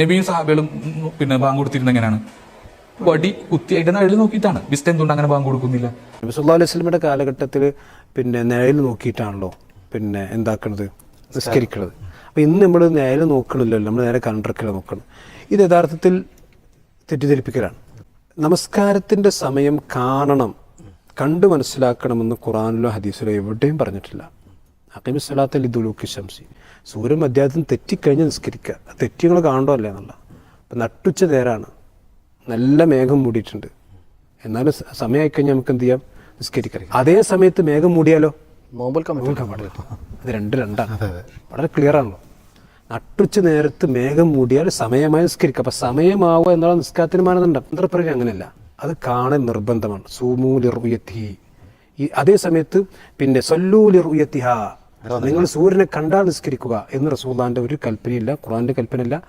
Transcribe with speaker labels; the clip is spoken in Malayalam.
Speaker 1: നബിയും സഹാബികളും പിന്നെ ബാങ്ക് കൊടുത്തിരുന്ന എങ്ങനെയാണ്? വടി കുത്തി അതിന്റെ നിഴൽ നോക്കിയിട്ടാണ്. വിസ്റ്റ് എന്തുകൊണ്ട് അങ്ങനെ ബാങ്ക് കൊടുക്കുന്നില്ല?
Speaker 2: നബി സല്ലല്ലാഹു അലൈഹി വസല്ലമയുടെ കാലഘട്ടത്തിൽ പിന്നെ നിഴൽ നോക്കിയിട്ടാണല്ലോ പിന്നെ എന്താക്കണത്, നിസ്കരിക്കണത്. അപ്പം ഇന്ന് നമ്മൾ നേരെ നോക്കണില്ലല്ലോ, നമ്മൾ നേരെ കണ്ടറക്കല നോക്കണം. ഇത് യഥാർത്ഥത്തിൽ തെറ്റിദ്ധരിപ്പിക്കലാണ്. നമസ്കാരത്തിൻ്റെ സമയം കാണണം, കണ്ടു മനസ്സിലാക്കണമെന്ന് ഖുറാനിലോ ഹദീസിലോ എവിടെയും പറഞ്ഞിട്ടില്ല. അഖീമി സ്വലാത്ത ലിദുലൂക്കി ശംസി, സൂര്യൻ മധ്യാഹ്നം തെറ്റിക്കഴിഞ്ഞ് നിസ്കരിക്കുക. തെറ്റിങ്ങൾ കാണണ്ടോ അല്ലേ എന്നുള്ള. അപ്പം നട്ടുച്ച നേരാണ്, നല്ല മേഘം മൂടിയിട്ടുണ്ട്, എന്നാലും സമയമായി കഴിഞ്ഞാൽ നമുക്ക് എന്ത് ചെയ്യാം, നിസ്കരിക്കാം. അതേ സമയത്ത് മേഘം മൂടിയാലോ നോമ്പൽക്കാൻ പാടില്ല. അത് രണ്ടാണ്, വളരെ ക്ലിയർ ആണല്ലോ. നട്ടുച്ച നേരത്ത് മേഘം മൂടിയാൽ സമയമായി നിസ്കരിക്കുക. അപ്പം സമയമാവുക എന്നുള്ള നിസ്കാരത്തിന് മാനദണ്ഡം. തന്ത്രപ്രകാരം അങ്ങനെയല്ല, അത് കാണൽ നിർബന്ധമാണ്. സൂമൂലി റുയത്തി, ഈ അതേ സമയത്ത് പിന്നെ സല്ലൂലി റുയത്തിഹ, നിങ്ങൾ സൂര്യനെ കണ്ടാൽ നിസ്കരിക്കുക എന്ന് റസൂലുള്ളാഹിന്റെ ഒരു കൽപ്പനയില്ല, ഖുർആന്റെ കൽപ്പനയില്ല.